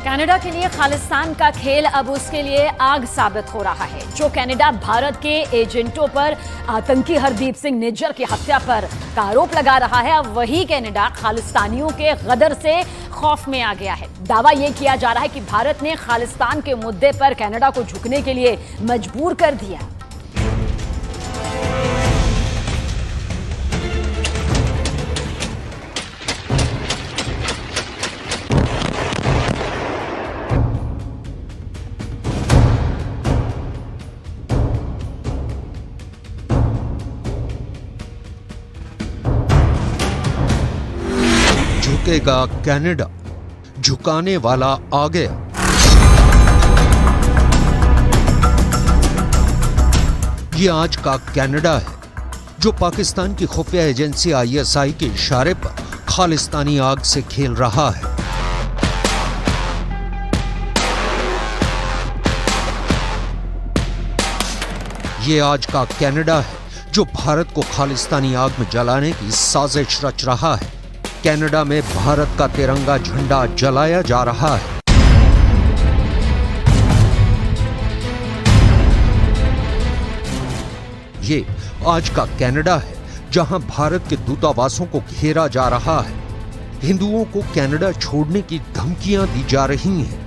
Canada के लिए खालिस्तान का खेल अब उसके लिए आग साबित हो रहा है। जो कनाडा भारत के एजेंटों पर आतंकी हरदीप सिंह निज्जर की हत्या पर आरोप लगा रहा है, अब वही कनाडा खालिस्तानियों के गदर से खौफ में आ गया है। दावा यह किया जा रहा है कि भारत ने खालिस्तान के मुद्दे पर कनाडा को झुकने के लिए मजबूर कर दिया। झुकेगा कनाडा, झुकाने वाला आ गया। ये आज का कनाडा है जो पाकिस्तान की खुफिया एजेंसी ISI के इशारे पर खालिस्तानी आग से खेल रहा है। ये आज का कनाडा है जो भारत को खालिस्तानी आग में जलाने की साजिश रच रहा है। कनाडा में भारत का तिरंगा झंडा जलाया जा रहा है। ये आज का कनाडा है जहां भारत के दूतावासों को घेरा जा रहा है। हिंदुओं को कनाडा छोड़ने की धमकियां दी जा रही हैं।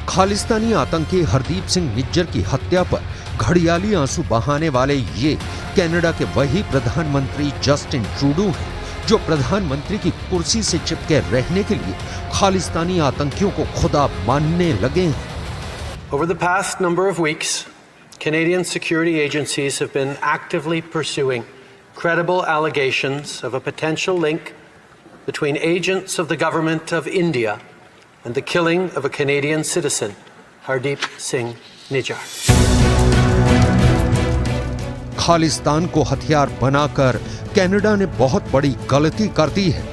खालिस्तानी आतंकी हरदीप सिंह निज्जर की हत्या पर घड़ियाली आंसू बहाने वाले ये कनाडा के वही प्रधानमंत्री जस्टिन ट्रूडो हैं जो प्रधानमंत्री की कुर्सी से चिपके रहने के लिए खालिस्तानी आतंकियों को खुदा मानने लगे हैं। Over the past number of weeks, Canadian security agencies have been actively pursuing credible allegations of a potential link between agents of the government of India and the killing of a Canadian citizen, Hardeep Singh Nijjar. Khalistan को हथियार बनाकर Canada ने बहुत बड़ी गलती कर दी है।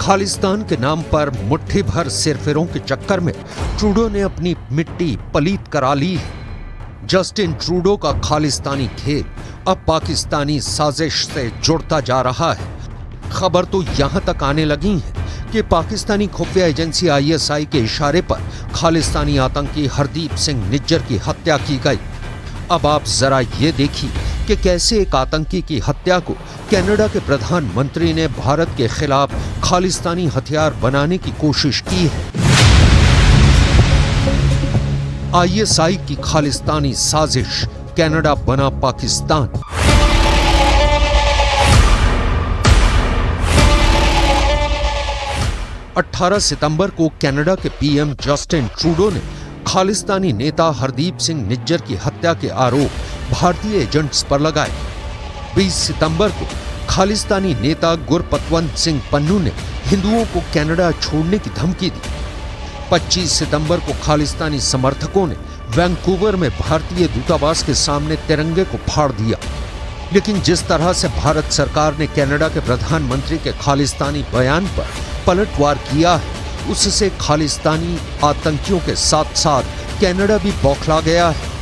खालिस्तान के नाम पर मुट्ठी भर सिरफिरों के चक्कर में ट्रूडो ने अपनी मिट्टी पलीत करा ली है। जस्टिन ट्रूडो का खालिस्तानी खेल अब पाकिस्तानी साजिश से जुड़ता जा रहा है। खबर तो यहां तक आने लगी है कि पाकिस्तानी खुफिया एजेंसी ISI के इशारे पर खालिस्तानी आतंकी हरदीप सिंह निज्जर की हत्या की गई। अब आप जरा ये देखिए कि कैसे एक आतंकी की हत्या को कनाडा के प्रधानमंत्री ने भारत के खिलाफ खालिस्तानी हथियार बनाने की कोशिश की है। ISI की खालिस्तानी साजिश, कनाडा बना पाकिस्तान। अठारह सितंबर को कनाडा के PM जस्टिन ट्रूडो ने खालिस्तानी नेता हरदीप सिंह निज्जर की हत्या के आरोप भारतीय एजेंट्स पर लगाए। 20 सितंबर को खालिस्तानी नेता गुरपतवंत सिंह पन्नू ने हिंदुओं को कनाडा छोड़ने की धमकी दी। 25 सितंबर को खालिस्तानी समर्थकों ने वैंकूवर में भारतीय दूतावास के सामने तिरंगे को फाड़ दिया। लेकिन जिस तरह से भारत सरकार ने कनाडा के प्रधानमंत्री के खालिस्तानी बयान पर पलटवार किया है, उससे खालिस्तानी आतंकियों के साथ साथ कनाडा भी बौखला गया है।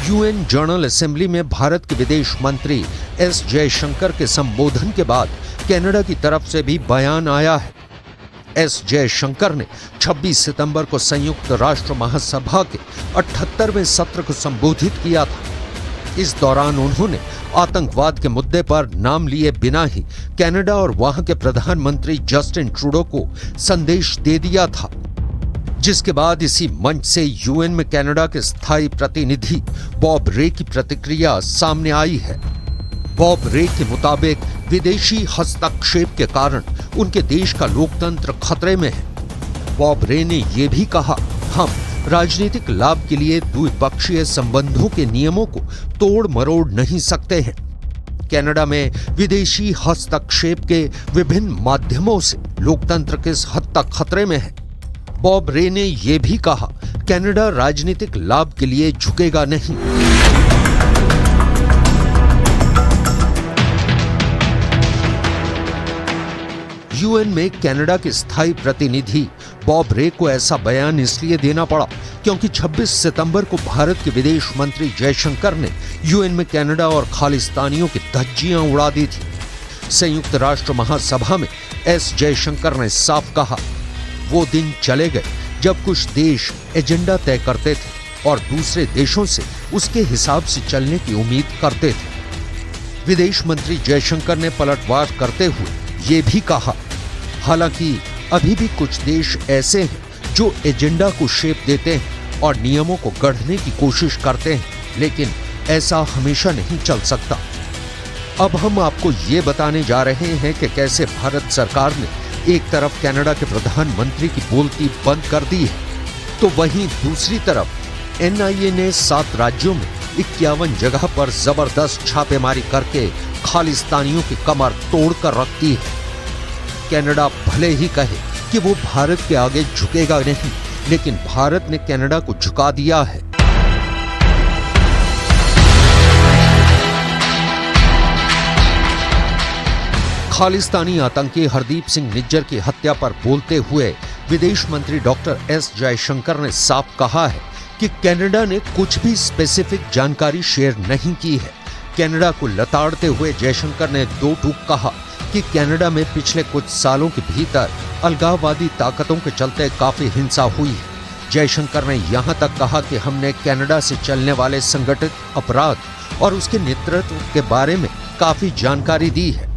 UN जनरल असेंबली में भारत के विदेश मंत्री S जयशंकर के संबोधन के बाद कनाडा की तरफ से भी बयान आया है। S जयशंकर ने 26 सितंबर को संयुक्त राष्ट्र महासभा के 78वें सत्र को संबोधित किया था। इस दौरान उन्होंने आतंकवाद के मुद्दे पर नाम लिए बिना ही कनाडा और वहां के प्रधानमंत्री जस्टिन ट्रूडो को संदेश दे दिया था, जिसके बाद इसी मंच से UN में कनाडा के स्थायी प्रतिनिधि बॉब रे की प्रतिक्रिया सामने आई है। बॉब रे के मुताबिक विदेशी हस्तक्षेप के कारण उनके देश का लोकतंत्र खतरे में है। बॉब रे ने यह भी कहा, हम राजनीतिक लाभ के लिए द्विपक्षीय संबंधों के नियमों को तोड़ मरोड़ नहीं सकते हैं। कनाडा में विदेशी हस्तक्षेप के विभिन्न माध्यमों से लोकतंत्र किस हद तक खतरे में है। बॉब रे ने यह भी कहा, कनाडा राजनीतिक लाभ के लिए झुकेगा नहीं। UN में कनाडा के स्थायी प्रतिनिधि बॉब रे को ऐसा बयान इसलिए देना पड़ा क्योंकि 26 सितंबर को भारत के विदेश मंत्री जयशंकर ने UN में कनाडा और खालिस्तानियों की धज्जियां उड़ा दी थी। संयुक्त राष्ट्र महासभा में एस जयशंकर ने साफ कहा, वो दिन चले गए जब कुछ देश एजेंडा तय करते थे और दूसरे देशों से उसके हिसाब से चलने की उम्मीद करते थे। विदेश मंत्री जयशंकर ने पलटवार करते हुए ये भी कहा, हालांकि अभी भी कुछ देश ऐसे हैं जो एजेंडा को शेप देते हैं और नियमों को गढ़ने की कोशिश करते हैं, लेकिन ऐसा हमेशा नहीं चल सकता। अब हम आपको ये बताने जा रहे हैं कि कैसे भारत सरकार ने एक तरफ कनाडा के प्रधानमंत्री की बोलती बंद कर दी है, तो वहीं दूसरी तरफ एनआईए ने 7 राज्यों में 51 जगह पर जबरदस्त छापेमारी करके खालिस्तानियों की कमर तोड़कर रख दी है। कनाडा भले ही कहे कि वो भारत के आगे झुकेगा नहीं, लेकिन भारत ने कनाडा को झुका दिया है। खालिस्तानी आतंकी हरदीप सिंह निज्जर की हत्या पर बोलते हुए विदेश मंत्री डॉक्टर एस जयशंकर ने साफ कहा है कि कनाडा ने कुछ भी स्पेसिफिक जानकारी शेयर नहीं की है। कनाडा को लताड़ते हुए जयशंकर ने 2 टूक कहा कि कनाडा में पिछले कुछ सालों के भीतर अलगाववादी ताकतों के चलते काफी हिंसा हुई है। जयशंकर ने यहां तक कहा कि हमने कनाडा से चलने वाले संगठित अपराध और उसके नेतृत्व के बारे में काफी जानकारी दी है।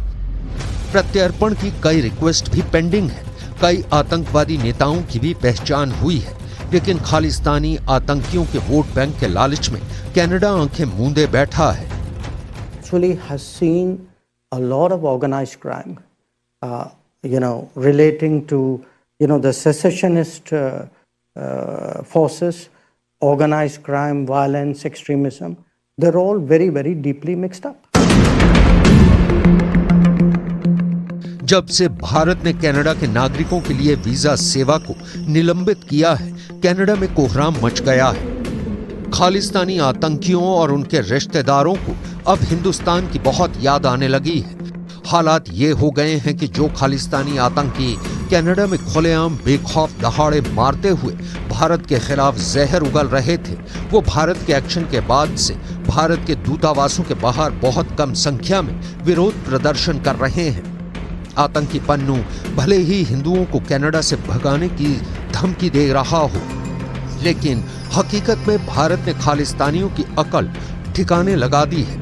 प्रत्यर्पण की कई रिक्वेस्ट भी पेंडिंग है। कई आतंकवादी नेताओं की भी पहचान हुई है, लेकिन खालिस्तानी आतंकियों के वोट बैंक के लालच में कनाडा आंखें मूंदे बैठा है। Actually has seen a lot of organized crime, relating to, the secessionist forces, organized crime, violence, extremism. They're all very, very deeply mixed up. जब से भारत ने कनाडा के नागरिकों के लिए वीजा सेवा को निलंबित किया है, कनाडा में कोहराम मच गया है। खालिस्तानी आतंकियों और उनके रिश्तेदारों को अब हिंदुस्तान की बहुत याद आने लगी है। हालात ये हो गए हैं कि जो खालिस्तानी आतंकी कनाडा में खुलेआम बेखौफ दहाड़े मारते हुए भारत के खिलाफ जहर उगल रहे थे, वो भारत के एक्शन के बाद से भारत के दूतावासों के बाहर बहुत कम संख्या में विरोध प्रदर्शन कर रहे हैं। आतंकी पन्नू भले ही हिंदुओं को कनाडा से भगाने की धमकी दे रहा हो, लेकिन हकीकत में भारत ने खालिस्तानियों की अकल ठिकाने लगा दी है।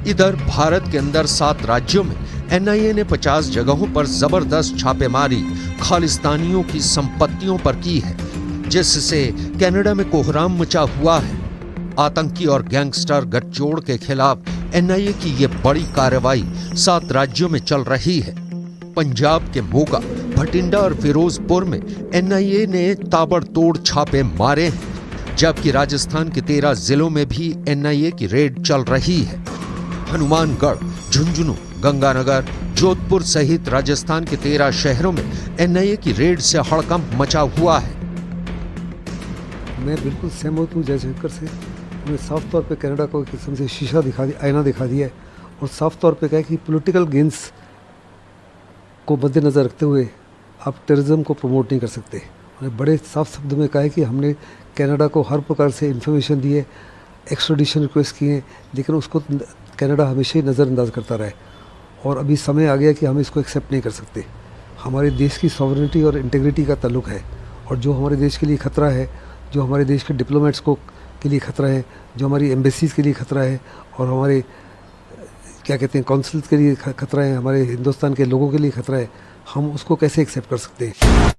इधर भारत के अंदर 7 राज्यों में एनआईए ने 50 जगहों पर जबरदस्त छापेमारी खालिस्तानियों की संपत्तियों पर की है, जिससे कनाडा में कोहराम मचा हुआ है। आतंकी और गैंगस्टर गठजोड़ के खिलाफ एनआईए की ये बड़ी कार्रवाई 7 राज्यों में चल रही है। पंजाब के मोगा, भटिंडा और फिरोजपुर में एनआईए ने ताबड़तोड़ छापे मारे हैं, जबकि राजस्थान के 13 जिलों में भी एनआईए की रेड चल रही है। हनुमानगढ़, झुंझुनू, गंगानगर, जोधपुर सहित राजस्थान के 13 शहरों में एनआईए की रेड से हड़कंप मचा हुआ है। मैं बिल्कुल सहमत हूँ जयशंकर से। उन्होंने साफ तौर पे कनाडा को एक किस्म से शीशा दिखा दिया, आईना दिखा दिया है, और साफ तौर पे कहा कि पॉलिटिकल गेन्स को मद्देनज़र रखते हुए आप टेररिज्म को प्रमोट नहीं कर सकते। उन्होंने बड़े साफ शब्दों में कहा है कि हमने कनाडा को हर प्रकार से इन्फॉर्मेशन दी है, एक्स्ट्राडिशन रिक्वेस्ट किए हैं, लेकिन उसको कनाडा हमेशा ही नज़रअंदाज करता रहा है। और अभी समय आ गया कि हम इसको एक्सेप्ट नहीं कर सकते। हमारे देश की सॉवरेनिटी और इंटीग्रिटी का ताल्लुक है, और जो हमारे देश के लिए खतरा है, जो हमारे देश के डिप्लोमेट्स को के लिए खतरा है, जो हमारी एम्बेसीज के लिए खतरा है, और हमारे क्या कहते हैं कौंसल्स के लिए खतरा है, हमारे हिंदुस्तान के लोगों के लिए खतरा है, हम उसको कैसे एक्सेप्ट कर सकते हैं।